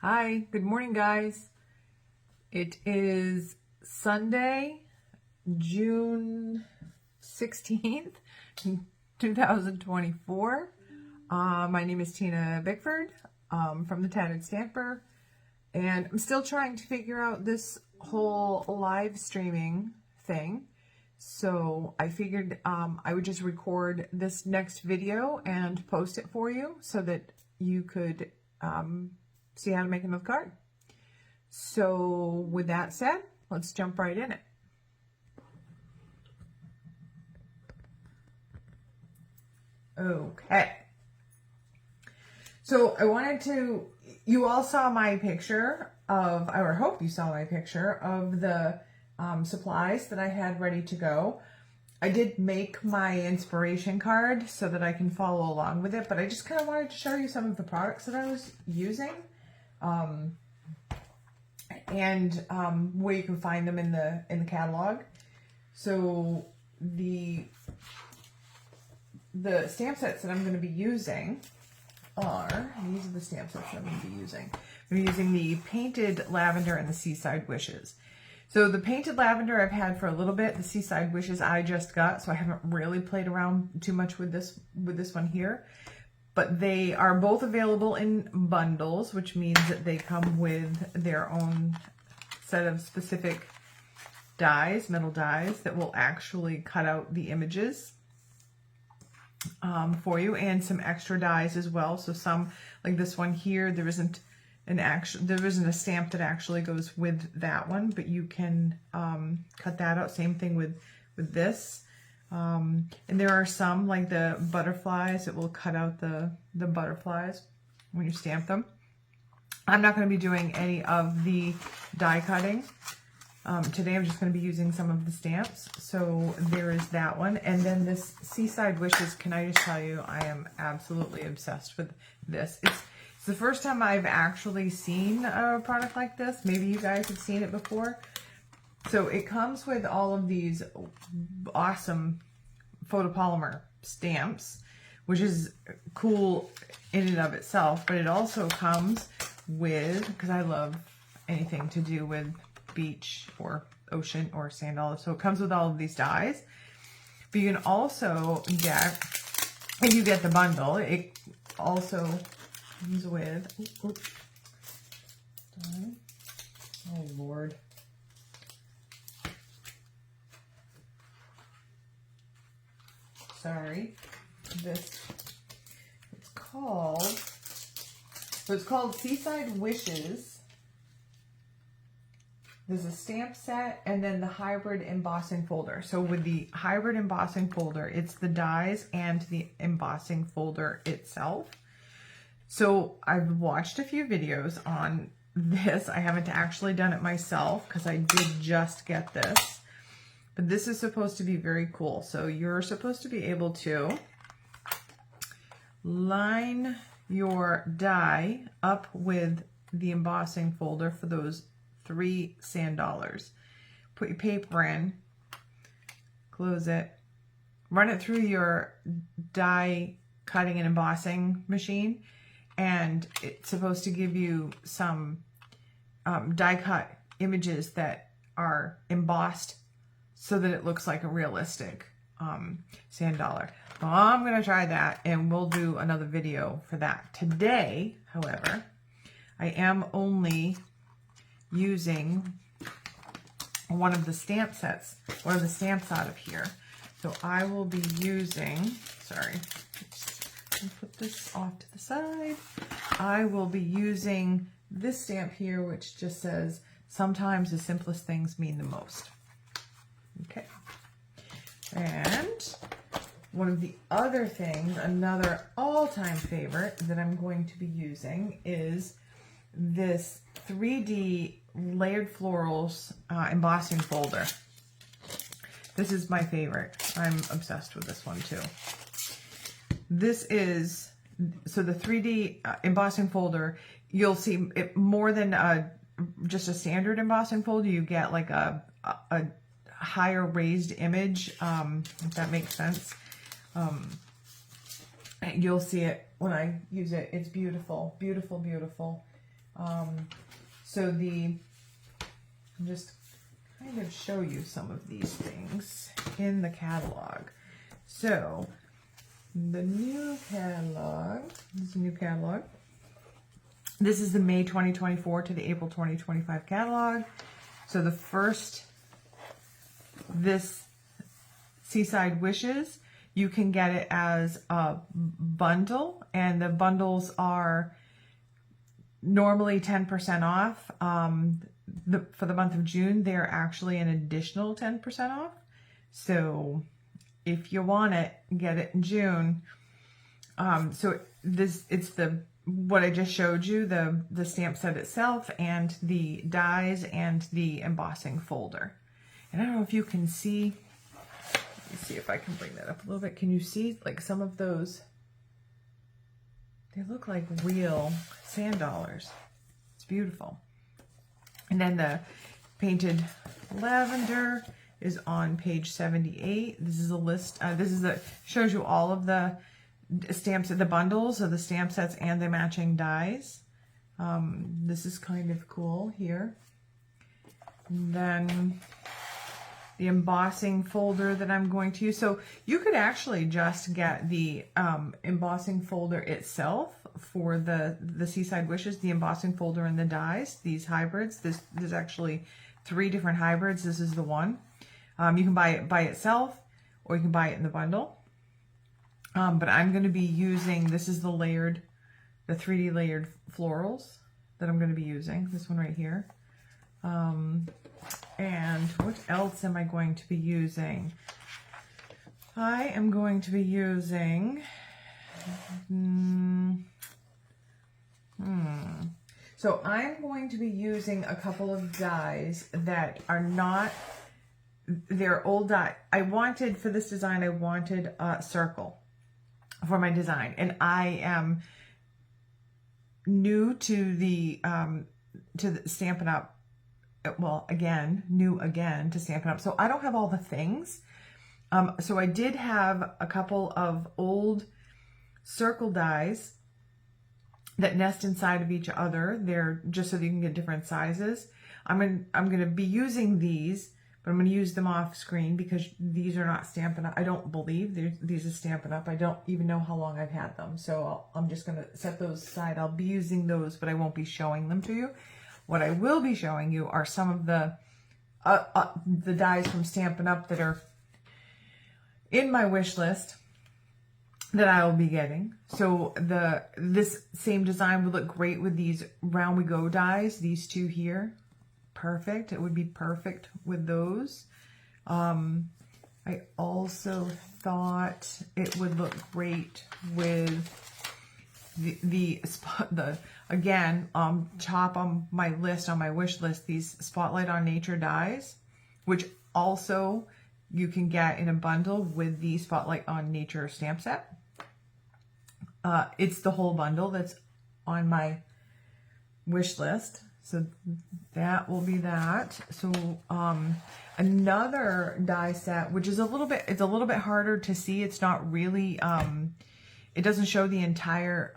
Hi, good morning, guys. It is Sunday, June 16th, 2024. My name is Tina Bickford from the Tattered Stamper, and I'm still trying to figure out this whole live streaming thing. So I figured I would just record this next video and post it for you so that you could see how to make another card. So with that said, let's jump right in it. Okay. So I wanted to, you all saw my picture of, or hope you saw my picture of the supplies that I had ready to go. I did make my inspiration card so that I can follow along with it, but I just kind of wanted to show you some of the products that I was using. And where you can find them in the catalog. So the stamp sets that I'm going to be using are, these are the stamp sets that I'm going to be using. I'm using the Painted Lavender and the Seaside Wishes. So the Painted Lavender I've had for a little bit. The Seaside Wishes I just got, so I haven't really played around too much with this one here. But they are both available in bundles, which means that they come with their own set of specific dies, metal dies, that will actually cut out the images for you, and some extra dies as well. So some, like this one here, there isn't a stamp that actually goes with that one, but you can cut that out. Same thing with this. And there are some, like the butterflies, it will cut out the butterflies when you stamp them. I'm not going to be doing any of the die cutting. Today I'm just going to be using some of the stamps. So there is that one. And then this Seaside Wishes, can I just tell you, I am absolutely obsessed with this. It's the first time I've actually seen a product like this. Maybe you guys have seen it before. So it comes with all of these awesome photopolymer stamps, which is cool in and of itself, but it also comes with, because I love anything to do with beach or ocean or sand olive, so it comes with all of these dies. But you can also get, if you get the bundle, it also comes with, oh Lord. Sorry, it's called Seaside Wishes. There's a stamp set and then the hybrid embossing folder. So with the hybrid embossing folder, it's the dies and the embossing folder itself. So I've watched a few videos on this. I haven't actually done it myself because I did just get this. But this is supposed to be very cool. So you're supposed to be able to line your die up with the embossing folder for those 3 sand dollars. Put your paper in, close it, run it through your die cutting and embossing machine, and it's supposed to give you some die cut images that are embossed so that it looks like a realistic sand dollar. Well, I'm going to try that, and we'll do another video for that. Today, however, I am only using one of the stamp sets, one of the stamps out of here. So I will be using, sorry, put this off to the side. I will be using this stamp here, which just says, sometimes the simplest things mean the most. Okay. And one of the other things, another all-time favorite that I'm going to be using is this 3D Layered Florals embossing folder. This is my favorite. I'm obsessed with this one too. This is, so the 3D embossing folder, you'll see it more than just a standard embossing folder. You get like a higher raised image, if that makes sense. You'll see it when I use it. It's beautiful, beautiful, beautiful. So just kind of show you some of these things in the catalog. So the new catalog, this is a new catalog. This is the May 2024 to the April 2025 catalog. So the first, this Seaside Wishes, you can get it as a bundle, and the bundles are normally 10% off. For the month of June, they're actually an additional 10% off. So if you want it, get it in June. So it's what I just showed you, the stamp set itself and the dies and the embossing folder. And I don't know if you can see, let me see if I can bring that up a little bit. Can you see like some of those? They look like real sand dollars. It's beautiful. And then the painted lavender is on page 78. This is a list. Shows you all of the stamps of the bundles of the stamp sets and the matching dies. This is kind of cool here. And then the embossing folder that I'm going to use. So you could actually just get the embossing folder itself for the Seaside Wishes, the embossing folder and the dies, these hybrids. There's actually 3 different hybrids. This is the one. You can buy it by itself, or you can buy it in the bundle. But I'm going to be using, this is the 3D layered florals that I'm going to be using. This one right here. And what else am I going to be using? I am going to be using, so I'm going to be using a couple of dies that are not, they're old die. For this design, I wanted a circle for my design. And I am new to the Stampin' Up. Well, new again to Stampin' Up. So I don't have all the things. So I did have a couple of old circle dies that nest inside of each other. They're just so that you can get different sizes. I'm gonna be using these, but I'm gonna use them off screen because these are not Stampin' Up. I don't believe these are Stampin' Up. I don't even know how long I've had them. So I'm just gonna set those aside. I'll be using those, but I won't be showing them to you. What I will be showing you are some of the dies from Stampin' Up that are in my wish list that I will be getting. So this same design would look great with these Round We Go dies, these 2 here. Perfect. It would be perfect with those. I also thought it would look great with again, top on my list, on my wish list, these Spotlight on Nature dies, which also you can get in a bundle with the Spotlight on Nature stamp set. It's the whole bundle that's on my wish list. So that will be that. So another die set, which is it's a little bit harder to see. It's not really, it doesn't show the entire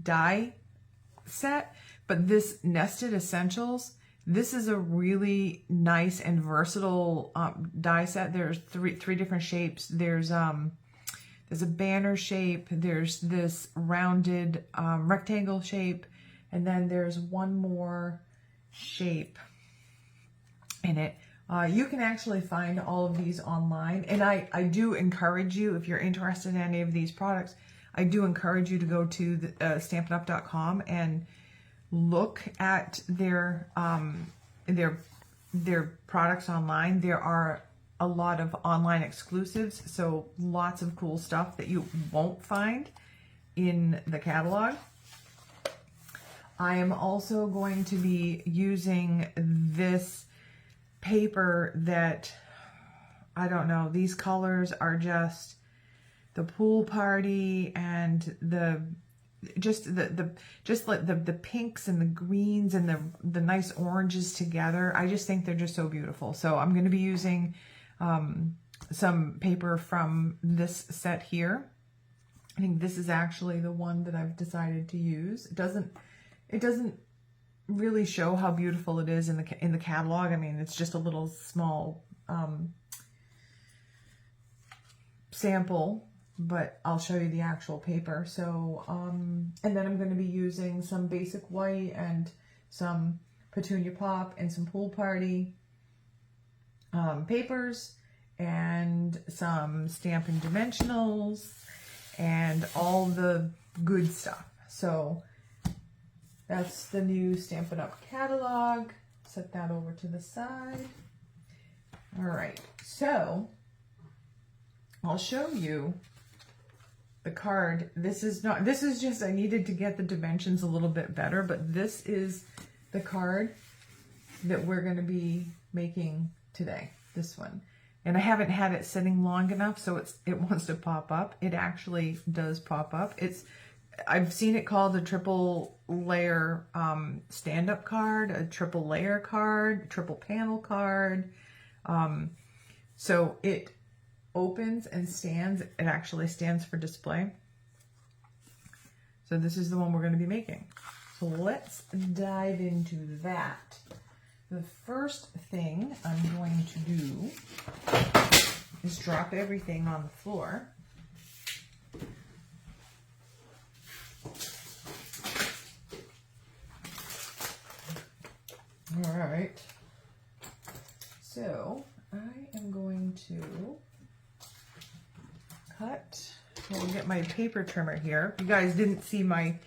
die set, but this Nested Essentials, this is a really nice and versatile die set. There's three different shapes. There's a banner shape, there's this rounded rectangle shape, and then there's one more shape in it. You can actually find all of these online, and I do encourage you, if you're interested in any of these products, I do encourage you to go to the, StampinUp.com and look at their products online. There are a lot of online exclusives, so lots of cool stuff that you won't find in the catalog. I am also going to be using this paper that, I don't know, these colors are just the pool party and the pinks and the greens and the nice oranges together. I just think they're just so beautiful. So I'm going to be using some paper from this set here. I think this is actually the one that I've decided to use. It doesn't it doesn't really show how beautiful it is in the catalog. I mean, it's just a little small sample, but I'll show you the actual paper. So, and then I'm going to be using some basic white and some Petunia Pop and some Pool Party papers and some Stampin' Dimensionals and all the good stuff. So that's the new Stampin' Up! Catalog. Set that over to the side. All right, so I'll show you the card. This is just, I needed to get the dimensions a little bit better, but this is the card that we're going to be making today, this one. And I haven't had it sitting long enough, so it wants to pop up. It actually does pop up. I've seen it called a triple layer stand-up card, a triple layer card, triple panel card. So it opens and stands. It actually stands for display. So this is the one we're going to be making. So let's dive into that. The first thing I'm going to do is drop everything on the floor. All right. So I am going to cut. We'll get my paper trimmer here. You guys didn't see my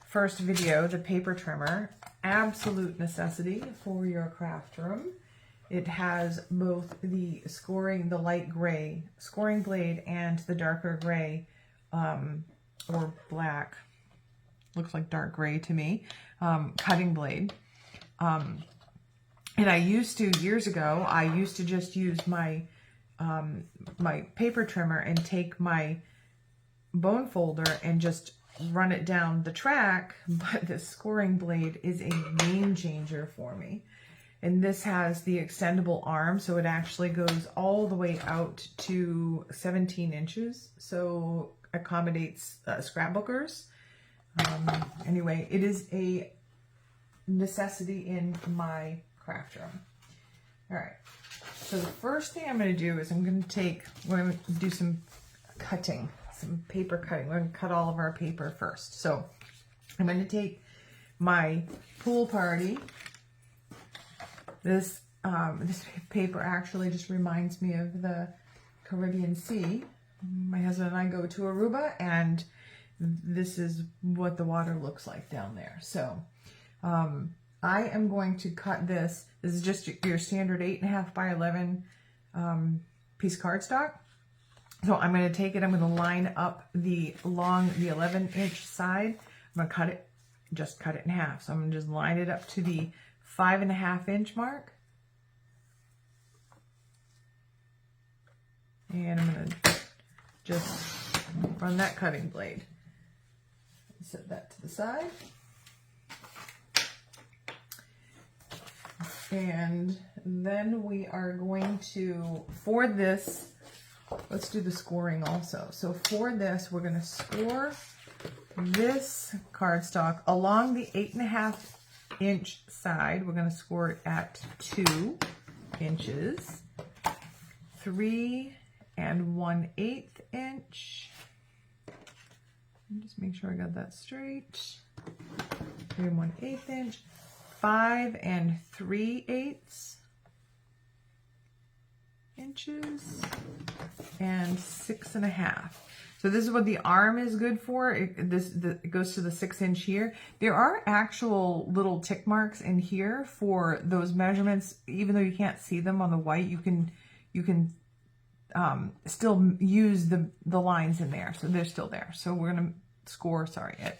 first video, the paper trimmer. Absolute necessity for your craft room. It has both the light gray scoring blade and the darker gray or black, looks like dark gray to me, cutting blade. And years ago, I used to just use my my paper trimmer and take my bone folder and just run it down the track, but this scoring blade is a game changer for me. And this has the extendable arm, so it actually goes all the way out to 17 inches, so accommodates scrapbookers. Anyway, it is a necessity in my craft room. All right, so the first thing I'm going to do is we're going to do some cutting, some paper cutting. We're going to cut all of our paper first. So I'm going to take my Pool Party. This paper actually just reminds me of the Caribbean Sea. My husband and I go to Aruba, and this is what the water looks like down there. So I am going to cut this. This is just your standard 8.5 by 11 piece cardstock. So I'm going to take it, I'm going to line up the 11-inch side. I'm going to cut it, just cut it in half. So I'm going to just line it up to the 5.5-inch mark. And I'm going to just run that cutting blade. Set that to the side. And then we are going to, for this, let's do the scoring also. So for this, we're going to score this cardstock along the 8.5-inch side. We're going to score it at 2 inches, 3 1/8 inch. Just make sure I got that straight. 3 1/8 inch, 5 3/8 inches, and 6.5. So this is what the arm is good for. It goes to the 6-inch here. There are actual little tick marks in here for those measurements. Even though you can't see them on the white, you can still use the lines in there. So they're still there. So we're gonna score. Sorry, it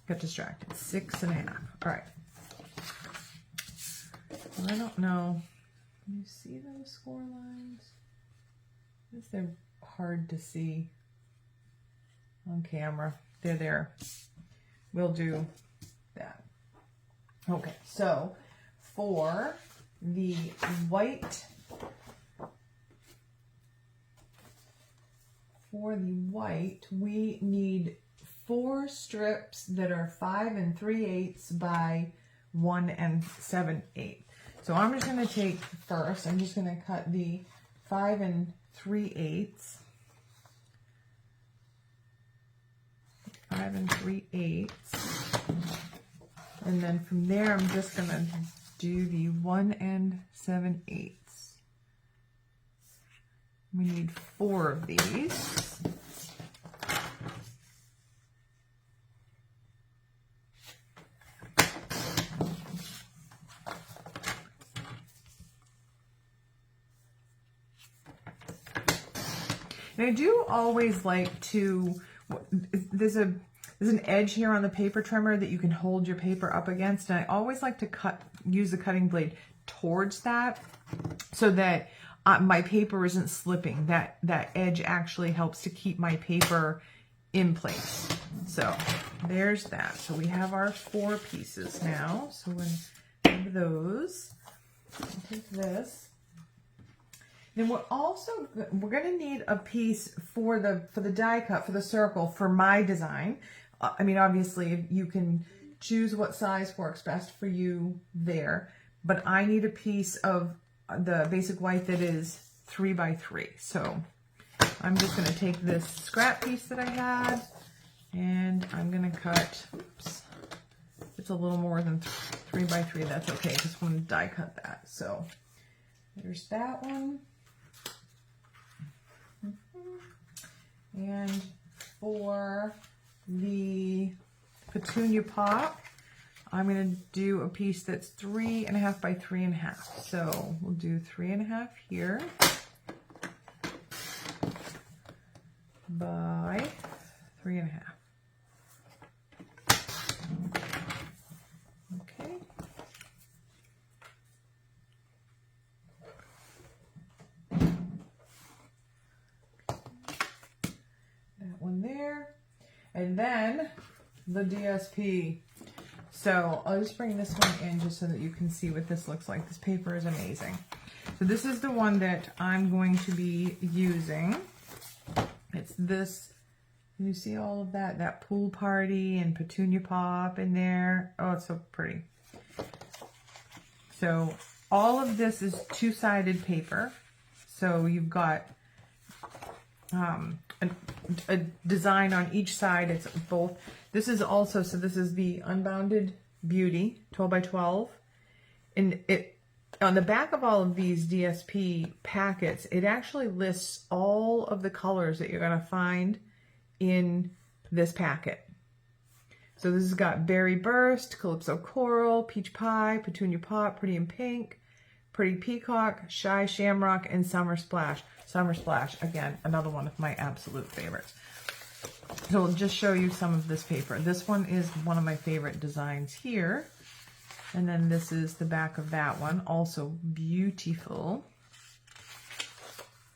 got distracted. 6.5. All right. Well, I don't know. Can you see those score lines? I guess they're hard to see on camera. They're there. We'll do that. Okay, so for the white, we need 4 strips that are 5 3/8 by 1 7/8. So I'm just going to take first, I'm just going to cut the 5 3/8. 5 3/8. And then from there, I'm just going to do the 1 7/8. We need 4 of these. And I do always like to, there's an edge here on the paper trimmer that you can hold your paper up against, and I always like to use the cutting blade towards that so that my paper isn't slipping. That edge actually helps to keep my paper in place. So there's that. So we have our 4 pieces now. So we're going to have those. I'll take this. Then we're going to need a piece for the die cut for the circle for my design. I mean, obviously you can choose what size works best for you there, but I need a piece of the basic white that is 3 by 3. So I'm just going to take this scrap piece that I had, and I'm going to cut, oops, it's a little more than 3 by 3. That's okay, because I'm going to die cut that. So there's that one. And for the petunia pop, I'm going to do a piece that's 3.5 by 3.5. So we'll do 3.5 here by 3.5. Okay. That one there. And then the DSP. So I'll just bring this one in just so that you can see what this looks like. This paper is amazing. So this is the one that I'm going to be using. It's this, you see all of that? That pool party and petunia pop in there. Oh, it's so pretty. So all of this is 2-sided paper. So you've got a design on each side. It's both. This is also, so this is the Unbounded Beauty 12 by 12. And it, on the back of all of these DSP packets, it actually lists all of the colors that you're going to find in this packet. So this has got Berry Burst, Calypso Coral, Peach Pie, Petunia Pop, Pretty in Pink, Pretty Peacock, Shy Shamrock, and Summer Splash. Summer Splash, again, another one of my absolute favorites. So I'll just show you some of this paper. This one is one of my favorite designs here. And then this is the back of that one, also beautiful.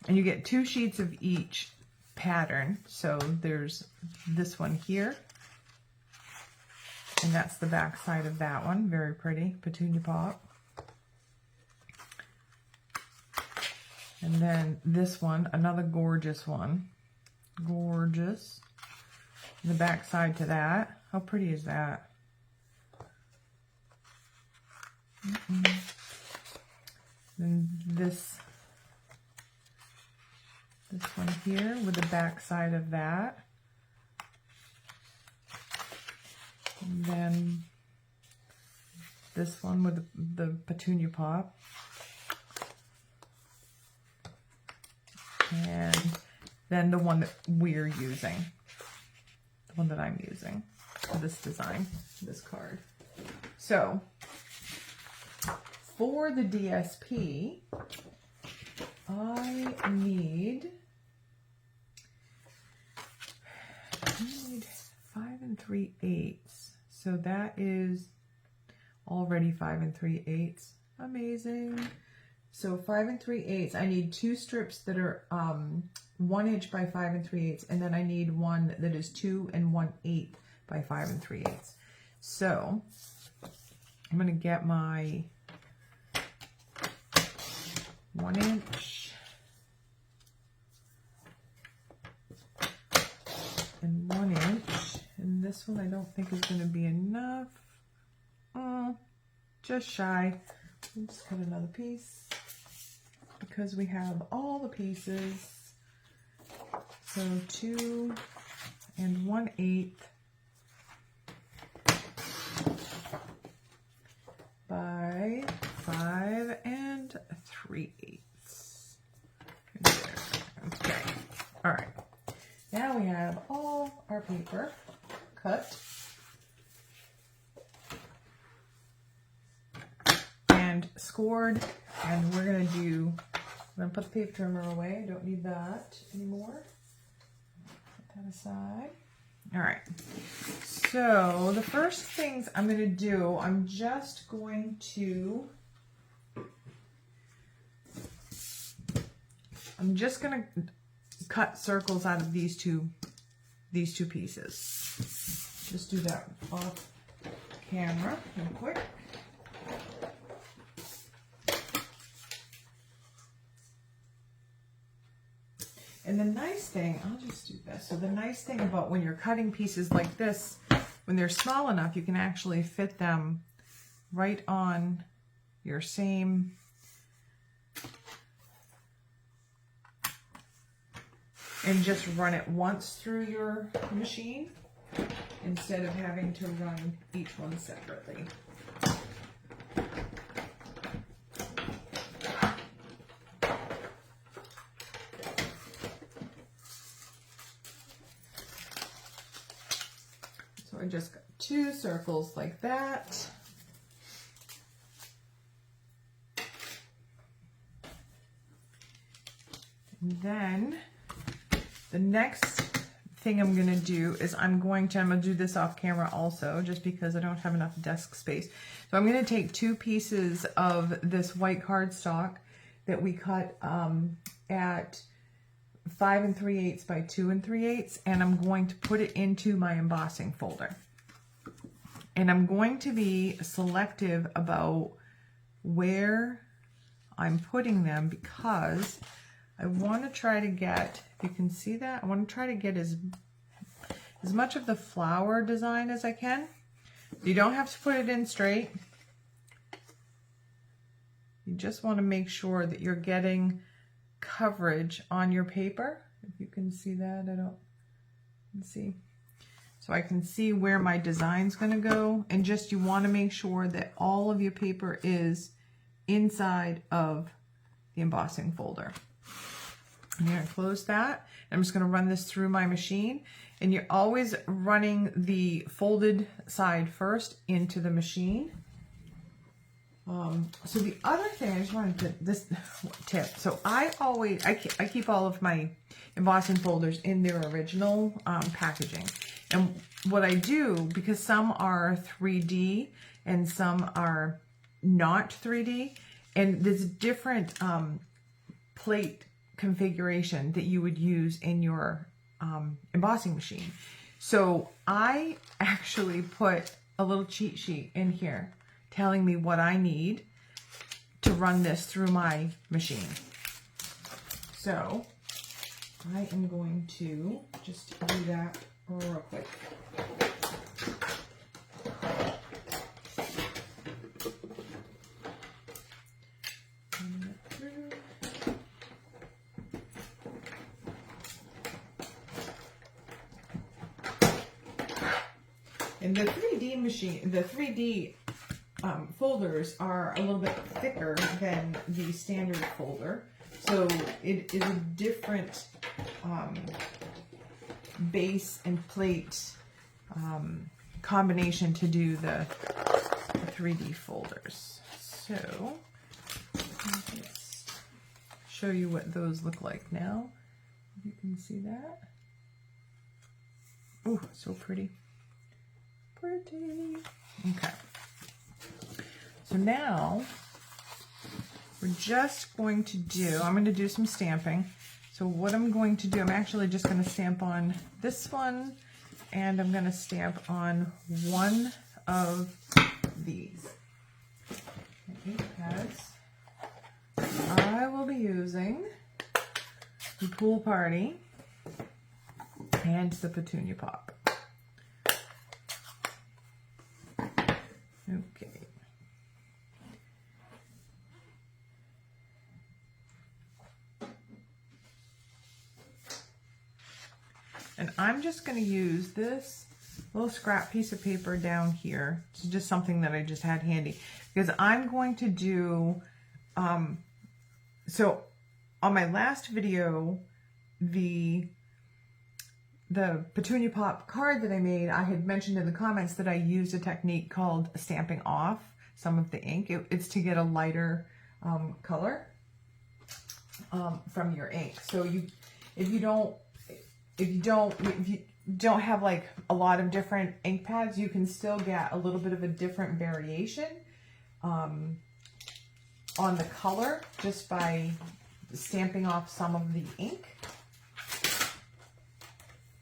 And you get 2 sheets of each pattern. So there's this one here. And that's the back side of that one. Very pretty, Petunia Pop. And then this one, another gorgeous one. Gorgeous. And the back side to that. How pretty is that? Then this one here with the back side of that. And then this one with the Petunia Pop. And then the one that we're using, the one that I'm using for this design, this card. So for the DSP, I need 5 3/8. So that is already 5 3/8. Amazing. So 5 3/8. I need 2 strips that are 1 inch by 5 3/8, and then I need one that is 2 1/8 by 5 3/8. So I'm going to get my 1 inch and 1 inch, and this one I don't think is going to be enough. Just shy. Let's cut another piece because we have all the pieces. So 2 1/8 by 5 3/8. Okay. All right. Now we have all our paper cut and scored, and we're gonna put the paper trimmer away. I don't need that anymore. Put that aside. All right. So the first things I'm gonna do, I'm just going to cut circles out of these two pieces. Just do that off camera real quick. And the nice thing, I'll just do this. So the nice thing about when you're cutting pieces like this, when they're small enough, you can actually fit them right on your same and just run it once through your machine instead of having to run each one separately. So I just got 2 circles like that. And then the next thing I'm going to do is I'm going to do this off camera also, just because I don't have enough desk space. So I'm going to take 2 pieces of this white cardstock that we cut at 5 3/8 by 2 3/8, and I'm going to put it into my embossing folder. And I'm going to be selective about where I'm putting them because I want to try to get, if you can see that, I want to try to get as much of the flower design as I can. You don't have to put it in straight. You just want to make sure that you're getting coverage on your paper. If you can see that, let's see. So I can see where my design's going to go, and just you want to make sure that all of your paper is inside of the embossing folder. I'm going to close that. I'm just going to run this through my machine, and you're always running the folded side first into the machine. So the other thing, I just wanted to, this tip. So I keep all of my embossing folders in their original packaging. And what I do, because some are 3D and some are not 3D, and there's different plate configuration that you would use in your embossing machine. So I actually put a little cheat sheet in here telling me what I need to run this through my machine. So I am going to just do that real quick. And the 3D machine, the 3D folders are a little bit thicker than the standard folder. So it is a different base and plate combination to do the 3D folders. So let me just show you what those look like now. You can see that. Oh, so pretty. Pretty. Okay. So now we're just going to do, I'm going to do some stamping. So what I'm going to do, I'm actually just going to stamp on this one, and I'm going to stamp on one of these. Because I will be using the Pool Party and the Petunia Pop. Okay. And I'm just going to use this little scrap piece of paper down here. It's just something that I just had handy because I'm going to do, so on my last video, the Petunia Pop card that I made, I had mentioned in the comments that I used a technique called stamping off some of the ink. It's to get a lighter color from your ink. So if you don't have like a lot of different ink pads, you can still get a little bit of a different variation on the color just by stamping off some of the ink.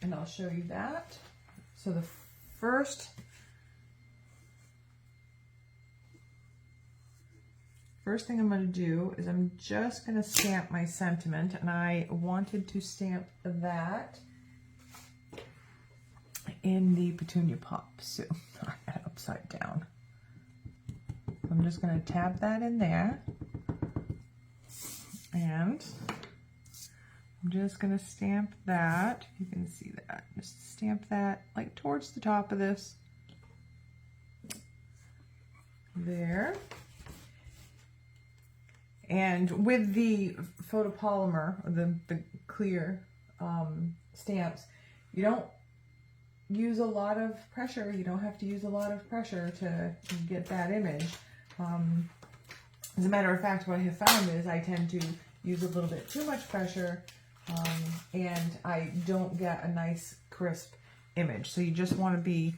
And I'll show you that. So the first thing I'm going to do is I'm just going to stamp my sentiment, and I wanted to stamp that in the Petunia Pop. So I got it upside down. I'm just going to tab that in there, and I'm just going to stamp that. You can see that. Just stamp that like towards the top of this. There. And with the photopolymer, the clear stamps, you don't use a lot of pressure. You don't have to use a lot of pressure to get that image. As a matter of fact, what I have found is I tend to use a little bit too much pressure, and I don't get a nice crisp image. So you just want to be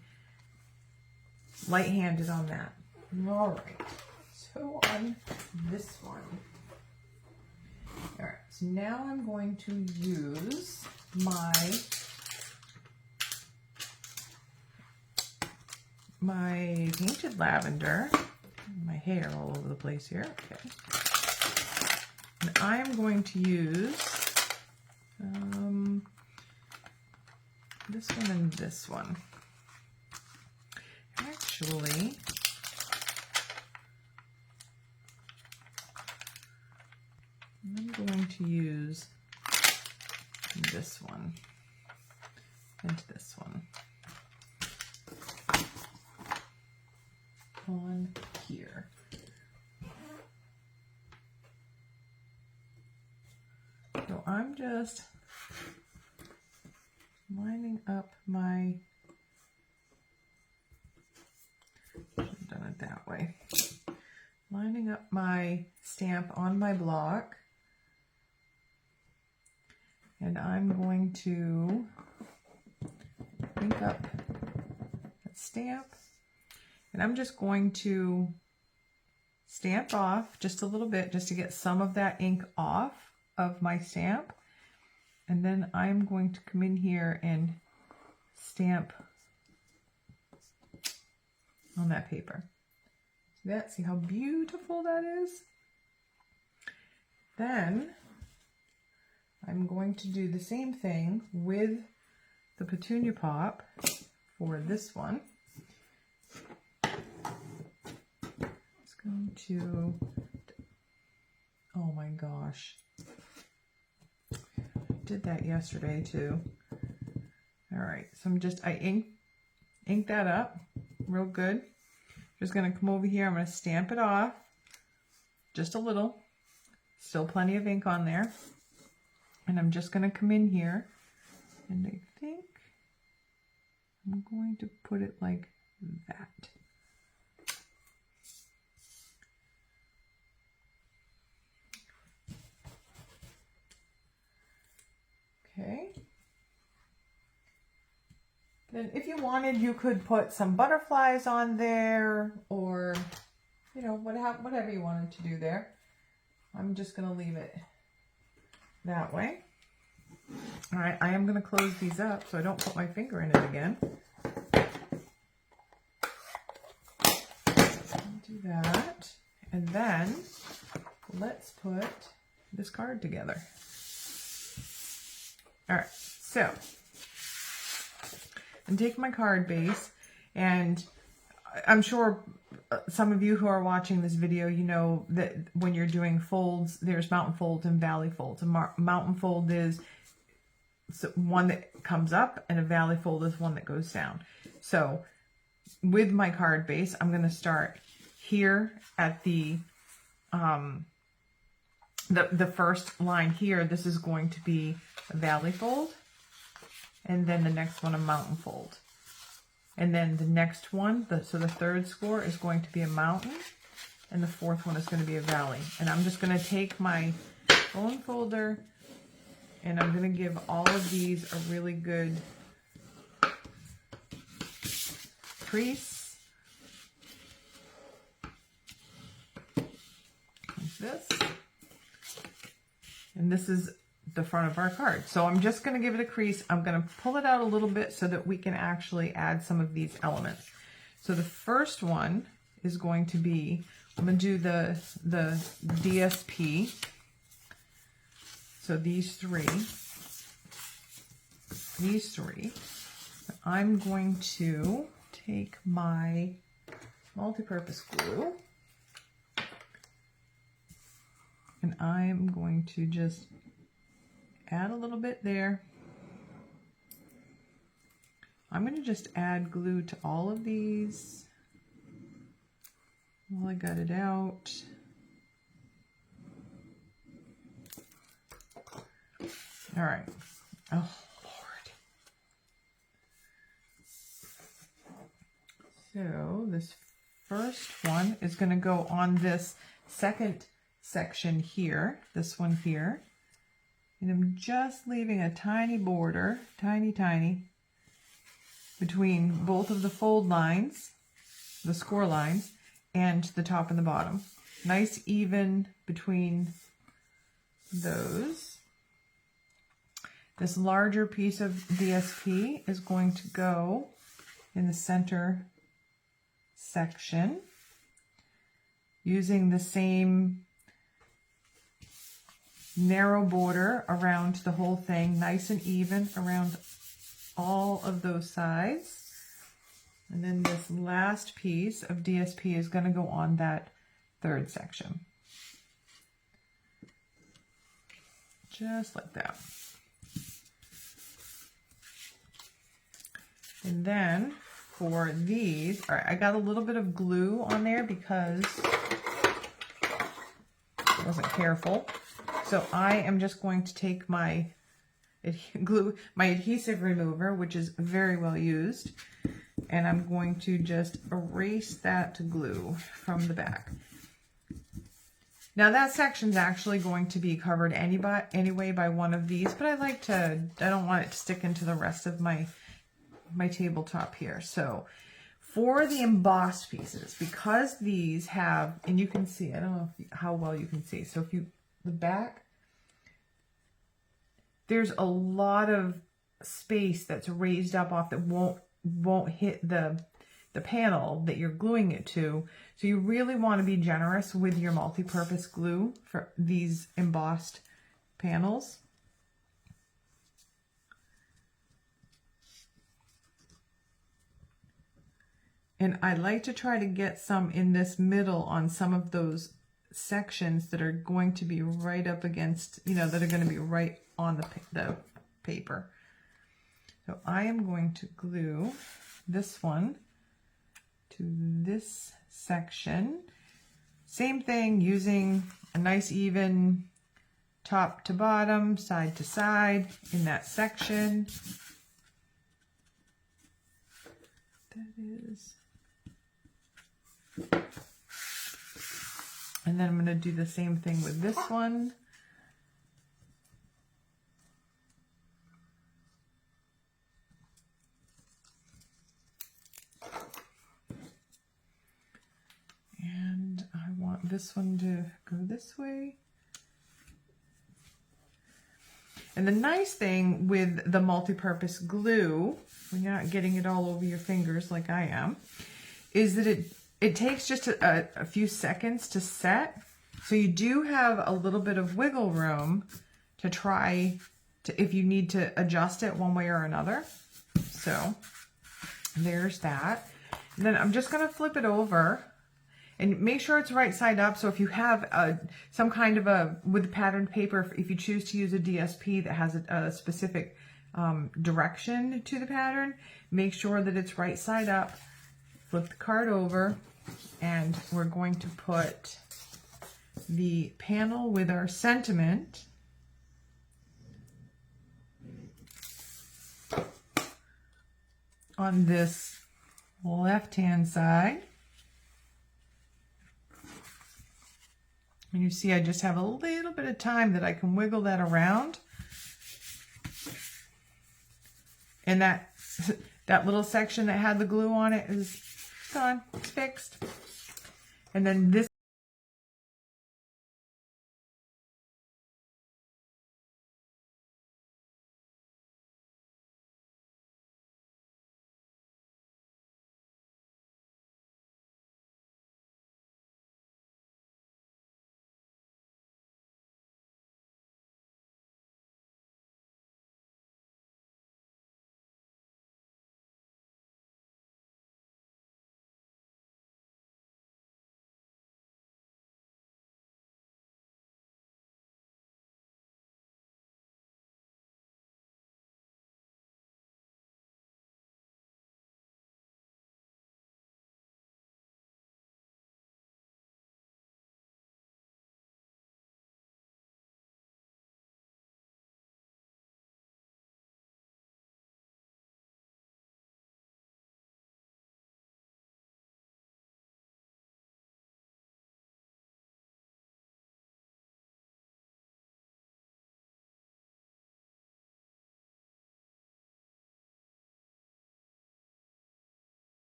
light-handed on that. All right. So on this one. All right. So now I'm going to use my painted lavender. My hair all over the place here. Okay. And I'm going to use this one and this one. Actually, I'm going to use this one and this one on here. So I'm just lining up my, should have done it that way, lining up my stamp on my block, and I'm going to ink up that stamp, and I'm just going to stamp off just a little bit just to get some of that ink off of my stamp. And then I'm going to come in here and stamp on that paper. See that? See how beautiful that is? Then I'm going to do the same thing with the Petunia Pop for this one. It's going to, oh my gosh. Did that yesterday too. All right, so I ink that up real good. Just gonna come over here, I'm gonna stamp it off just a little, still plenty of ink on there, and I'm just gonna come in here, and I think I'm going to put it like that. Okay. Then if you wanted, you could put some butterflies on there, or, you know, whatever you wanted to do there. I'm just going to leave it that way. All right, I am going to close these up so I don't put my finger in it again. Do that. And then let's put this card together. All right, so I'm taking my card base, and I'm sure some of you who are watching this video, you know that when you're doing folds, there's mountain folds and valley folds. A mountain fold is one that comes up, and a valley fold is one that goes down. So with my card base, I'm going to start here at the first line here. This is going to be a valley fold, and then the next one a mountain fold. And then the next one, so the third score is going to be a mountain, and the fourth one is going to be a valley. And I'm just going to take my bone folder, and I'm going to give all of these a really good crease, like this. And this is the front of our card. So I'm just going to give it a crease. I'm going to pull it out a little bit so that we can actually add some of these elements. So the first one is going to be, I'm going to do the DSP. So these three. I'm going to take my multi-purpose glue, and I'm going to just add a little bit there. I'm going to just add glue to all of these while I got it out. All right. Oh, Lord. So this first one is going to go on this second section here, this one here. And I'm just leaving a tiny border, tiny, between both of the fold lines, the score lines, and the top and the bottom. Nice even between those. This larger piece of DSP is going to go in the center section using the same narrow border around the whole thing, nice and even around all of those sides. And then this last piece of DSP is going to go on that third section. Just like that. And then for these, all right, I got a little bit of glue on there because I wasn't careful. So I am just going to take my adhesive remover, which is very well used, and I'm going to just erase that glue from the back. Now that section's actually going to be covered anyway by one of these, but I don't want it to stick into the rest of my tabletop here. So for the embossed pieces, because these have, and you can see, I don't know how well you can see. So if the back, there's a lot of space that's raised up off that won't hit the panel that you're gluing it to. So you really want to be generous with your multi-purpose glue for these embossed panels. And I like to try to get some in this middle on some of those sections that are going to be right up against, that are going to be right on the paper. So I am going to glue this one to this section. Same thing, using a nice even top to bottom, side to side in that section. That is. And then I'm going to do the same thing with this one. And I want this one to go this way. And the nice thing with the multi-purpose glue, when you're not getting it all over your fingers like I am, is that it takes just a few seconds to set. So you do have a little bit of wiggle room to try to, if you need to adjust it one way or another. So there's that. And then I'm just going to flip it over and make sure it's right side up. So if you have some kind of with patterned paper, if you choose to use a DSP that has a specific direction to the pattern, make sure that it's right side up. Flip the card over, and we're going to put the panel with our sentiment on this left-hand side. And you see I just have a little bit of time that I can wiggle that around. And that little section that had the glue on it is gone, it's fixed. And then this